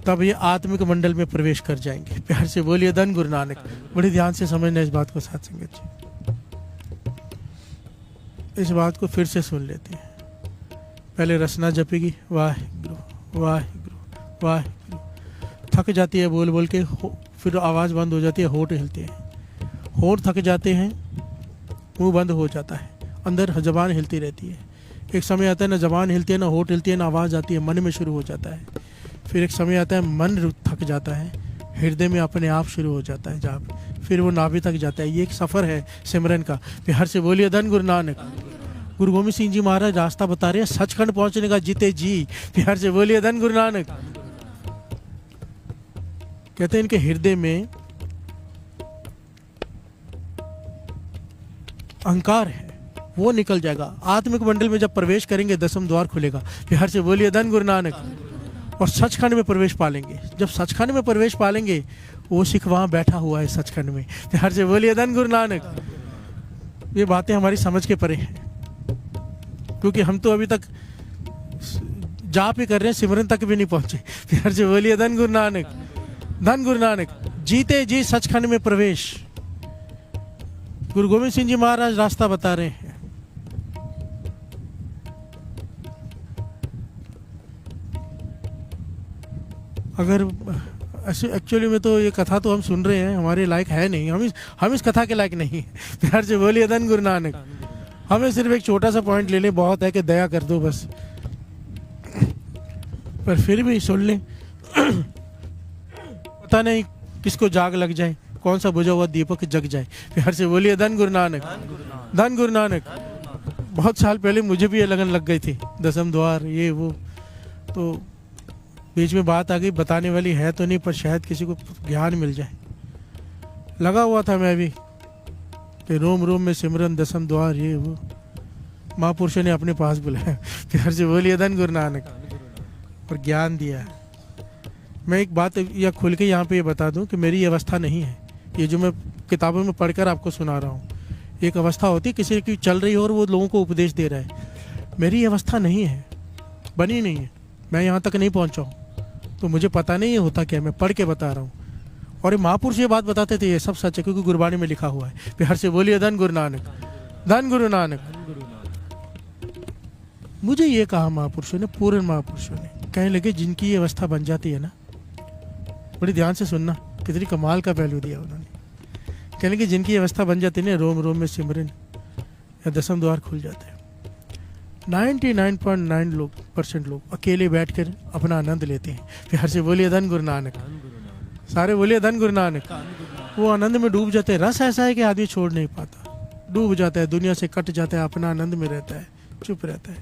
तब ये आत्मिक मंडल में प्रवेश कर जाएंगे। प्यार से बोलिए धन गुरु नानक। बड़े ध्यान से समझना इस बात को, साथ संगत जी। इस बात को फिर से सुन लेते हैं। पहले रसना जपेगी, वाहिगुरु वाहिगुरु वाहिगुरु। थक जाती है बोल बोल के, फिर आवाज़ बंद हो जाती है, होठ हिलते हैं, होठ थक जाते हैं, मुंह बंद हो जाता है, अंदर जबान हिलती रहती है। एक समय आता है ना जबान हिलती है, ना होठ हिलती है, ना आवाज़ आती है, मन में शुरू हो जाता है। फिर एक समय आता है मन थक जाता है, हृदय में अपने आप शुरू हो जाता है जाप, फिर वो नाभि तक जाता है। ये एक सफ़र है सिमरन का। प्यार से बोलिए धन गुरु नानक। गुरु गोविंद सिंह जी महाराज रास्ता बता रहे हैं सचखंड पहुंचने का, जीते जी। प्यार से बोलिए धन गुरु नानक। कहते हैं इनके हृदय में अहंकार है, वो निकल जाएगा। आत्मिक मंडल में जब प्रवेश करेंगे, 10वां द्वार खुलेगा। प्यार से बोलिए धन गुरु नानक। और सचखंड में प्रवेश पालेंगे। जब सचखंड में प्रवेश पालेंगे, वो सिख वहां बैठा हुआ है सचखंड में। प्यार से बोलिए धन गुरु नानक। ये बातें हमारी समझ के परे हैं, क्योंकि हम तो अभी तक जाप ही कर रहे हैं, सिमरन तक भी नहीं पहुंचे। प्यार से बोलिए धन गुरु नानक। धन गुरु नानक। जीते जी सचखंड में प्रवेश। गुरु गोविंद सिंह जी महाराज रास्ता बता रहे हैं। अगर ऐसे एक्चुअली में तो ये कथा तो हम सुन रहे हैं, हमारे लायक है नहीं, हम इस कथा के लायक नहीं है। प्यार से बोलिए धन गुरु नानक। हमें सिर्फ एक छोटा सा पॉइंट ले लें, बहुत है कि दया कर दो बस, पर फिर भी सुन लें। पता नहीं किसको जाग लग जाए, कौन सा बुझा हुआ दीपक जग जाए। प्यार से बोलिए धन गुरु नानक। धन गुरु नानक। बहुत साल पहले मुझे भी ये लगन लग गई थी, दसम द्वार ये वो, तो बीच में बात आ गई, बताने वाली है तो नहीं पर शायद किसी को ज्ञान मिल जाए। लगा हुआ था मैं भी कि रोम रोम में सिमरन दसम द्वार ये वो। महापुरुष ने अपने पास बुलाया, प्यार से बोलिए धन गुरु नानक, और ज्ञान दिया। मैं एक बात या खुल के यहाँ पे ये बता दूं कि मेरी ये अवस्था नहीं है, ये जो मैं किताबों में पढ़कर आपको सुना रहा हूँ। एक अवस्था होती है किसी की चल रही हो और वो लोगों को उपदेश दे रहा है, मेरी ये अवस्था नहीं है, बनी नहीं है, मैं यहाँ तक नहीं पहुँचा हूँ, तो मुझे पता नहीं है होता क्या, मैं पढ़ के बता रहा हूँ। और ये महापुरुष ये बात बताते थे, ये सब सच है क्योंकि गुरबाणी में लिखा हुआ है। प्यार से बोलिए धन गुरु नानक, धन गुरु नानक। मुझे ये कहा महापुरुषों ने, पूर्ण महापुरुषों ने, कहने लगे जिनकी ये अवस्था बन जाती है ना, बड़ी ध्यान से सुनना, कितनी कमाल का पहलू दिया उन्होंने। कहने लगे जिनकी अवस्था बन जाती है ना, रोम रोम में सिमरन या दसम द्वार खुल जाते हैं। 99.9% लोग अकेले बैठकर अपना आनंद लेते हैं। प्यार से बोलिए धन गुरु नानक, सारे बोलिए धन गुरु नानक। वो आनंद में डूब जाते हैं। रस ऐसा है कि आदमी छोड़ नहीं पाता, डूब जाता है, दुनिया से कट जाता है, अपना आनंद में रहता है, चुप रहता है।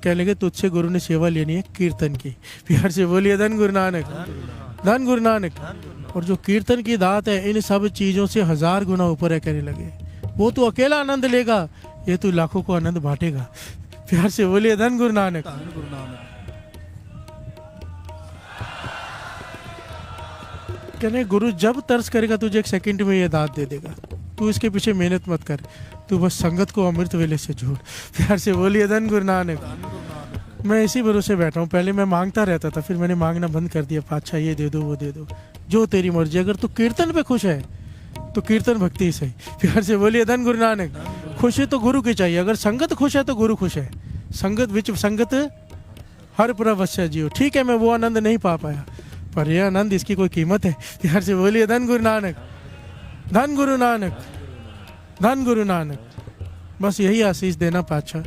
कहने लगे तुझसे गुरु ने सेवा लेनी है कीर्तन की। प्यार से बोलिए धन गुरु नानक, धन गुरु नानक। और जो कीर्तन की दात है इन सब चीज़ों से 1000 गुना ऊपर है। कहने लगे वो तो अकेला आनंद लेगा, ये तो लाखों को आनंद बांटेगा। प्यार से बोलिए धन गुरु नानक। कहने गुरु जब तरस करेगा तुझे 1 सेकंड में ये दात दे देगा, तू इसके पीछे मेहनत मत कर, तू बस संगत को अमृत वेले से जोड़। प्यार से बोलिए धन गुरु नानक। मैं इसी भरोसे बैठा हूँ, पहले मैं मांगता रहता था, फिर मैंने मांगना बंद कर दिया। पातशाह ये दे दो वो दे दो, जो तेरी मर्जी। अगर तू कीर्तन पे खुश है तो कीर्तन भक्ति ही सही। प्यार से बोलिए धन गुरु नानक। खुशी तो गुरु की चाहिए, अगर संगत खुश है तो गुरु खुश है। संगत विच संगत हर प्रवश्य जियो। ठीक है मैं वो आनंद नहीं पा पाया, पर यह आनंद इसकी कोई कीमत है। प्यार से बोलिए धन गुरु नानक, धन गुरु नानक, धन गुरु नानक। बस यही आशीष देना पातशाह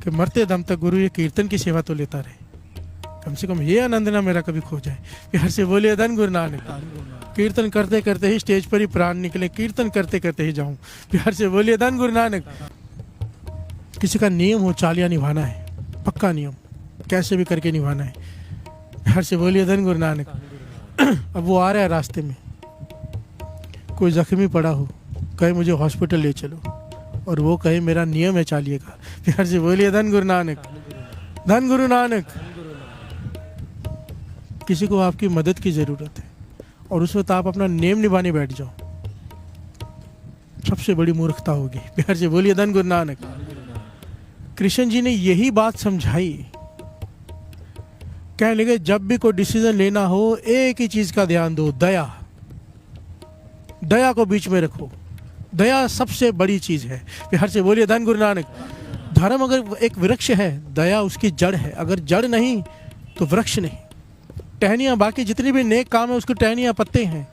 कि मरते दम तक गुरु ये कीर्तन की सेवा तो लेता रहे, कम से कम ये आनंद ना मेरा कभी खो जाए। प्यार से बोलिए धन गुरु नानक। कीर्तन करते करते ही स्टेज पर ही प्राण निकले, कीर्तन करते करते ही जाऊं। प्यार से बोलिए धन गुरु नानक। किसी का नियम हो चालियां निभाना है, पक्का नियम, कैसे भी करके निभाना है। प्यार से बोलिए धन गुरु नानक। अब वो आ रहा है रास्ते में, कोई जख्मी पड़ा हो, कहे मुझे हॉस्पिटल ले चलो, और वो कहे मेरा नियम है चालिये का। प्यार से बोलिए धन गुरु नानक, धन गुरु नानक। किसी को आपकी मदद की जरूरत है और उस वक्त आप अपना नेम निभाने बैठ जाओ, सबसे बड़ी मूर्खता होगी। प्यार से बोलिए धन गुरु नानक। कृष्ण जी ने यही बात समझाई। कहने लगे जब भी कोई डिसीजन लेना हो एक ही चीज का ध्यान दो, दया। दया को बीच में रखो, दया सबसे बड़ी चीज है। प्यार से बोलिए धन गुरु नानक। धर्म अगर एक वृक्ष है, दया उसकी जड़ है, अगर जड़ नहीं तो वृक्ष नहीं। टहनियाँ, बाकी जितनी भी नेक काम है उसकी टहनियाँ पत्ते हैं,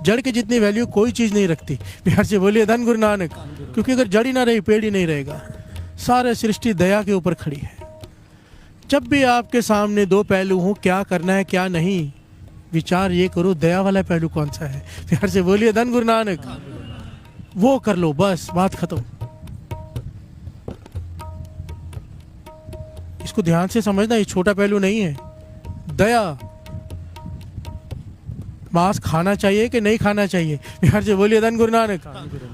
जड़ की जितनी वैल्यू कोई चीज़ नहीं रखती। प्यार से बोलिए धन गुरु नानक। क्योंकि अगर जड़ ही ना रही पेड़ ही नहीं रहेगा। सारे सृष्टि दया के ऊपर खड़ी है। जब भी आपके सामने दो पहलू हो, क्या करना है क्या नहीं, विचार ये करो दया वाला पहलू कौन सा है। प्यार से बोलिए धन गुरु नानक। वो कर लो, बस बात खत्म। इसको ध्यान से समझना, ये छोटा पहलू नहीं है। दया, मांस खाना चाहिए कि नहीं खाना चाहिए। प्यार से बोलिए धन गुरु नानक।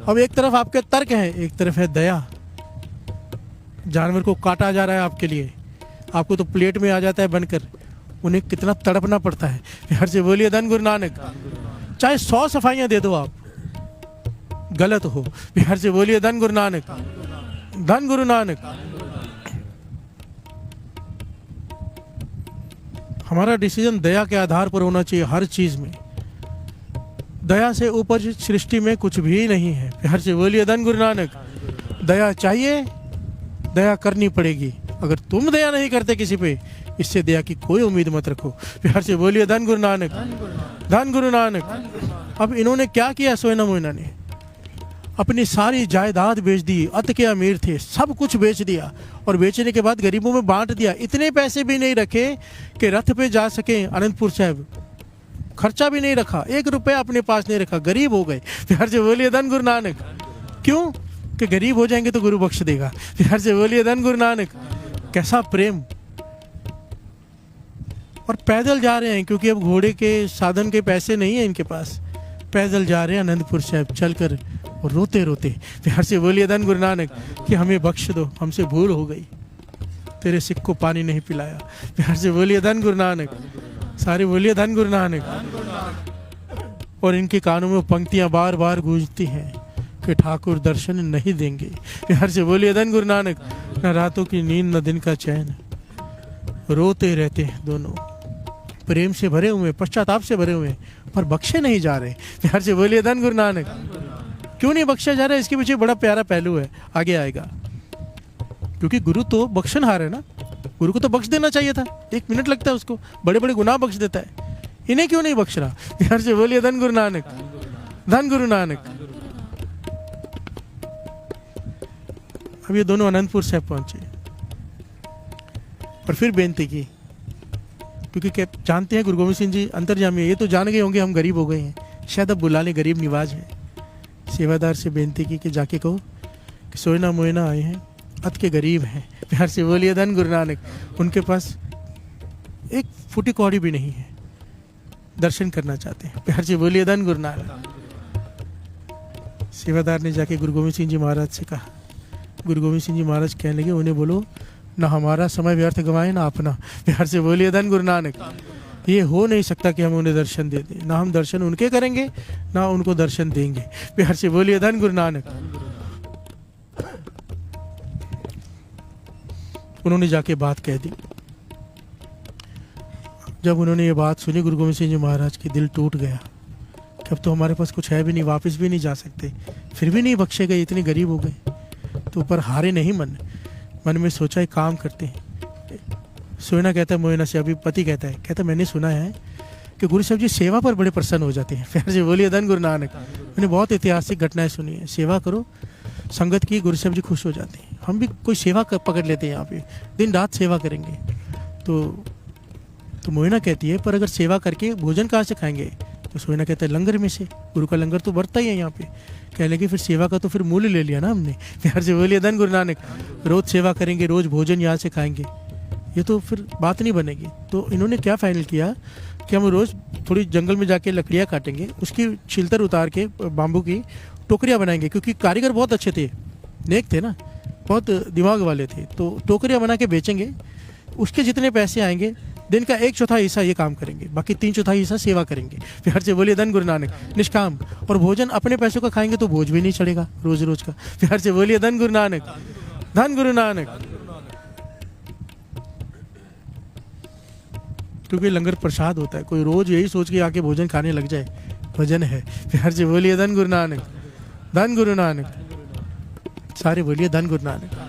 अब एक तरफ आपके तर्क है, एक तरफ है दया। जानवर को काटा जा रहा है आपके लिए, आपको तो प्लेट में आ जाता है बनकर, उन्हें कितना तड़पना पड़ता है। प्यार से बोलिए धन गुरु नानक। चाहे 100 सफाइयां दे दो आप, गलत हो। प्यार से बोलिए धन गुरु नानक, धन गुरु नानक। हमारा डिसीजन दया के आधार पर होना चाहिए हर चीज में। दया से ऊपर सृष्टि में कुछ भी नहीं है। प्यार से बोलिए धन गुरु नानक। दया चाहिए, दया करनी पड़ेगी। अगर तुम दया नहीं करते किसी पे, इससे दया की कोई उम्मीद मत रखो। प्यार से बोलिए धन गुरु नानक, धन गुरु नानक। अब इन्होंने क्या किया, सोयना मोइना ने अपनी सारी जायदाद बेच दी। अत के अमीर थे, सब कुछ बेच दिया, और बेचने के बाद गरीबों में बांट दिया। इतने पैसे भी नहीं रखे कि रथ पे जा सके अनंतपुर साहब, खर्चा भी नहीं रखा, 1 रुपया अपने पास नहीं रखा, गरीब हो गए। प्यार से बोलिए धन गुरु नानक। क्यों? कि गरीब हो जाएंगे तो गुरु बख्श देगा। प्यार से बोलिए धन गुरु नानक। कैसा प्रेम। और पैदल जा रहे हैं क्योंकि अब घोड़े के साधन के पैसे नहीं है इनके पास। पैदल जा रहे हैं अनंतपुर साहिब चलकर और रोते रोते प्यार से बोलिए धन गुरु नानक कि हमें बख्श दो, हमसे भूल हो गई, तेरे सिख को पानी नहीं पिलाया। प्यार से बोलिए धन गुरु नानक। सारे बोलिए धन गुरु नानक। और इनके कानों में वो पंक्तियां बार बार गूंजती हैं कि ठाकुर दर्शन नहीं देंगे। प्यार से बोलिए धन गुरु नानक। न रातों की नींद न दिन का चैन, रोते रहते हैं दोनों, प्रेम से भरे हुए, पश्चाताप से भरे हुए, पर बख्शे नहीं जा रहे। प्यार से बोलिए धन गुरु नानक। क्यों नहीं बख्शा जा रहा है, इसके पीछे बड़ा प्यारा पहलू है, आगे आएगा। क्योंकि गुरु तो बख्शनहार है ना, गुरु को तो बख्श देना चाहिए था, 1 मिनट लगता है उसको, बड़े बड़े गुनाह बख्श देता है, इन्हें क्यों नहीं बख्श रहा। प्यार से बोलिए धन गुरु नानक। धन गुरु नानक। अब ये दोनों अनंतपुर साहिब पहुंचे और फिर बेनती की, क्योंकि जानते हैं गुरु गोविंद सिंह जी अंतर्यामी है, ये तो जान गए होंगे हम गरीब हो गए हैं, शायद अब बुला लें, गरीब निवाज है। सेवादार से बेनती की कि जाके कहो कि सोयना मोयना आए हैं, अत के गरीब हैं। प्यार से बोलिए धन गुरु नानक। उनके पास एक फूटी कौड़ी भी नहीं है, दर्शन करना चाहते हैं। प्यार से बोलिए धन गुरु नानक। सेवादार ने जाके गुरु गोविंद सिंह जी महाराज से कहा। गुरु गोविंद सिंह जी महाराज कहने लगे, उन्हें बोलो ना हमारा समय व्यर्थ गवाए ना अपना। प्यार से बोलिए धन गुरु नानक। ये हो नहीं सकता कि हम उन्हें दर्शन दे दें, ना हम दर्शन उनके करेंगे ना उनको दर्शन देंगे। प्यार से बोलिए धन गुरु नानक। उन्होंने जाके बात कह दी। जब उन्होंने ये बात सुनी, गुरु गोविंद सिंह जी महाराज के दिल टूट गया कि अब तो हमारे पास कुछ है भी नहीं, वापस भी नहीं जा सकते, फिर भी नहीं बख्शे गए, इतने गरीब हो गए। तो ऊपर हारे नहीं मन में सोचा एक काम करते हैं। सोयना कहता है मोयना से, अभी पति कहता है मैंने सुना है कि गुरु साहब जी सेवा पर बड़े प्रसन्न हो जाते हैं। प्यार से बोलिए धन गुरु नानक। मैंने बहुत ऐतिहासिक घटनाएं सुनी है, सेवा करो संगत की, गुरु साहब जी खुश हो जाते हैं। हम भी कोई सेवा पकड़ लेते हैं, यहाँ पे दिन रात सेवा करेंगे। तो मोयना कहती है पर अगर सेवा करके भोजन कहाँ से खाएंगे। तो सोयना कहता है लंगर में से, गुरु का लंगर तो बढ़ता ही है यहाँ पे। कहने लगे फिर सेवा का तो फिर मूल्य ले लिया ना हमने। प्यार से बोलिए धन गुरु नानक। रोज सेवा करेंगे, रोज भोजन यहाँ से खाएंगे, ये तो फिर बात नहीं बनेगी। तो इन्होंने क्या फाइनल किया कि हम रोज थोड़ी जंगल में जाके लकड़ियाँ काटेंगे, उसकी छिलतर उतार के बाम्बू की टोकरियाँ बनाएंगे, क्योंकि कारीगर बहुत अच्छे थे, नेक थे ना, बहुत दिमाग वाले थे। तो टोकरियाँ बना के बेचेंगे, उसके जितने पैसे आएंगे दिन का 1/4 हिस्सा ये काम करेंगे, बाकी 3/4 हिस्सा सेवा करेंगे। प्यार से बोलिए धन गुरु नानक। निष्काम। और भोजन अपने पैसों का खाएंगे तो बोझ भी नहीं चढ़ेगा रोज रोज का। प्यार से बोलिए धन गुरु नानक। धन गुरु नानक। क्योंकि लंगर प्रसाद होता है, कोई रोज यही सोच के आके भोजन खाने लग जाए, भजन है। प्यार से बोलिए धन गुरु नानक। धन गुरु नानक। सारे बोलिए धन गुरु नानक।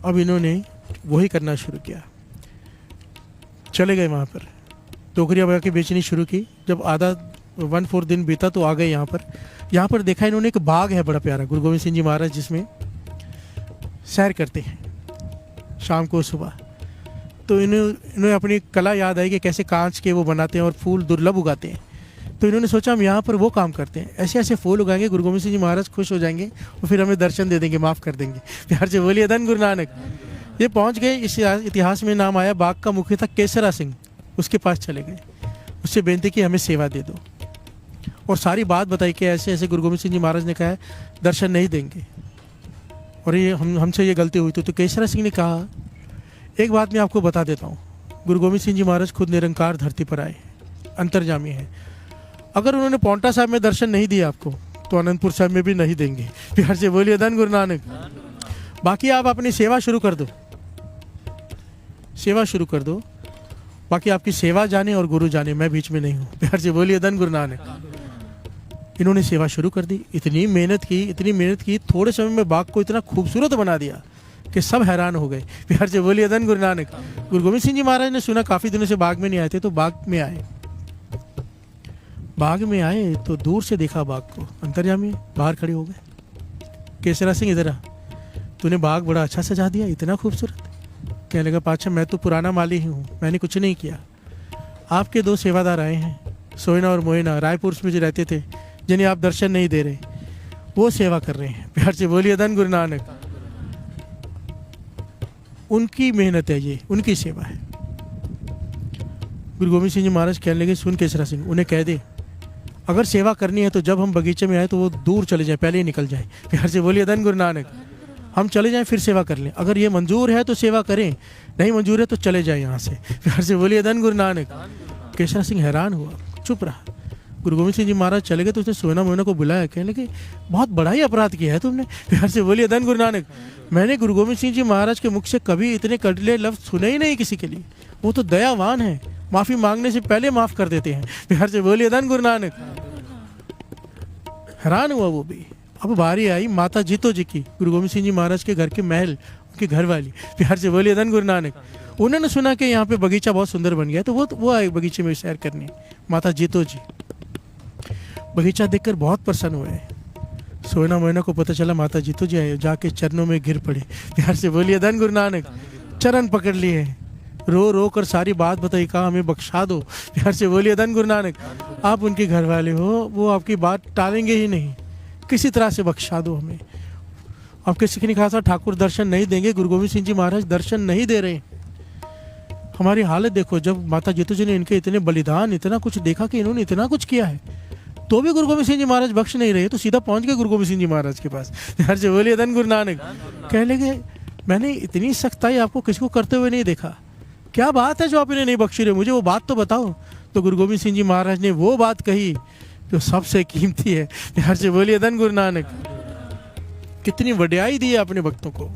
अब इन्होंने वही करना शुरू किया, चले गए वहाँ पर, टोकरियाँ बना के बेचनी शुरू की। जब आधा 1/4 दिन बीता तो आ गए यहाँ पर देखा इन्होंने एक बाग है बड़ा प्यारा, गुरु गोविंद सिंह जी महाराज जिसमें सैर करते हैं शाम को सुबह। तो इन्हें अपनी कला याद आई कि कैसे कांच के वो बनाते हैं और फूल दुर्लभ उगाते हैं। तो इन्होंने सोचा हम यहाँ पर वो काम करते हैं, ऐसे ऐसे फूल उगाएंगे, गुरु गोविंद सिंह जी महाराज खुश हो जाएंगे और फिर हमें दर्शन दे देंगे, माफ़ कर देंगे। प्यार से बोलिए धन गुरु नानक। ये पहुँच गए, इस इतिहास में नाम आया, बाग का मुखी था केसरा सिंह, उसके पास चले गए, उससे बेनती की हमें सेवा दे दो, और सारी बात बताई कि ऐसे ऐसे गुरु गोविंद सिंह जी महाराज ने कहा है दर्शन नहीं देंगे और ये हमसे ये गलती हुई। तो केसरा सिंह ने कहा एक बात मैं आपको बता देता हूँ, गुरु गोविंद सिंह जी महाराज खुद निरंकार धरती पर आए, अंतर्जामी है। अगर उन्होंने पौंटा साहब में दर्शन नहीं दिया आपको तो अनंतपुर साहब में भी नहीं देंगे। प्यार से बोलिए धन गुरु नानक। बाकी आप अपनी सेवा शुरू कर दो, सेवा शुरू कर दो, बाकी आपकी सेवा जाने और गुरु जाने, मैं बीच में नहीं हूँ। प्यार से बोलिए धन गुरु नानक। इन्होंने सेवा शुरू कर दी, इतनी मेहनत की, थोड़े समय में बाग को इतना खूबसूरत बना दिया कि सब हैरान हो गए। प्यार से बोलिए धन गुरु नानक। गुरु गोविंद सिंह जी महाराज ने सुना काफ़ी दिनों से बाग में नहीं आए थे, तो बाग में आए तो दूर से देखा बाग को, अंतर्यामी बाहर खड़े हो गए। केसरा सिंह इधर आ, तूने बाग बड़ा अच्छा सजा दिया, इतना खूबसूरत। कहने लगा पाछा मैं तो पुराना माली ही हूँ, मैंने कुछ नहीं किया, आपके 2 सेवादार आए हैं, सोयना और मोयना रायपुर में जो रहते थे, जिन्हें आप दर्शन नहीं दे रहे, वो सेवा कर रहे हैं। प्यार से बोलिए धन गुरु नानक। उनकी मेहनत है, ये उनकी सेवा है। गुरु गोविंद सिंह जी महाराज कहने लगे, सुन केसरा सिंह, उन्हें कह दे अगर सेवा करनी है तो जब हम बगीचे में आए तो वो दूर चले जाए, पहले ही निकल जाए। प्यार से बोलिए धन गुरु नानक। हम चले जाएं फिर सेवा कर लें, अगर ये मंजूर है तो सेवा करें, नहीं मंजूर है तो चले जाएं यहाँ से। प्यार से बोलिए धन गुरु नानक। केसरा सिंह हैरान हुआ, चुप रहा। गुरु गोविंद सिंह जी महाराज चले गए तो उसने सोयना मोयना को बुलाया, कहने लगे बहुत बड़ा ही अपराध किया है तुमने। प्यार से बोलिए धन गुरु नानक। मैंने गुरु गोविंद सिंह जी महाराज के मुख से कभी इतने कड़वे लफ्ज सुने ही नहीं किसी के लिए। वो तो दयावान है, माफी मांगने से पहले माफ कर देते हैं। प्यार से बोलिए धन गुरु नानक। हैरान हुआ वो भी। अब बारी आई माता जीतो जी की, गुरु गोविंद सिंह जी महाराज के घर के महल, उनकी घरवाली। प्यार से बोलिए धन गुरु नानक। उन्होंने सुना कि यहाँ पे बगीचा बहुत सुंदर बन गया, तो वो आए बगीचे में सैर करने, माता जीतो जी। बगीचा देखकर बहुत प्रसन्न हुए। सोयना मोयना को पता चला माता जीतो जी आए, जाके चरणों में गिर पड़े। प्यार से बोलिए धन गुरु नानक। चरण पकड़ लिए, रो रो कर सारी बात बताई, कहा हमें बख्शा दो। प्यार से बोलिए धन गुरु नानक। आप उनके घर वाले हो, वो आपकी बात टालेंगे ही नहीं, किसी तरह से बख्शा दो हमें। अब किसी ने कहा था ठाकुर दर्शन नहीं देंगे, गुरु गोविंद सिंह जी महाराज दर्शन नहीं दे रहे। हमारी हालत देखो, जब माता जीतो जी ने इनके इतने बलिदान, इतना कुछ देखा कि इन्होंने इतना कुछ किया है, तो भी गुरु गोविंद सिंह जी महाराज बख्श नहीं रहे, तो सीधा पहुंच गए गुरु गोविंद सिंह जी महाराज के पास। प्यार से बोलिए धन गुरु नानक। कह लगे मैंने इतनी सख्ताई आपको किसी को करते हुए नहीं देखा, क्या बात है जो आप इन्हें नहीं बख्श रहे, मुझे वो बात तो बताओ। तो गुरु गोविंद सिंह जी महाराज ने वो बात कही जो सबसे कीमती है। प्यार से बोलिए धन गुरु नानक। कितनी वड्याई दी है अपने भक्तों को।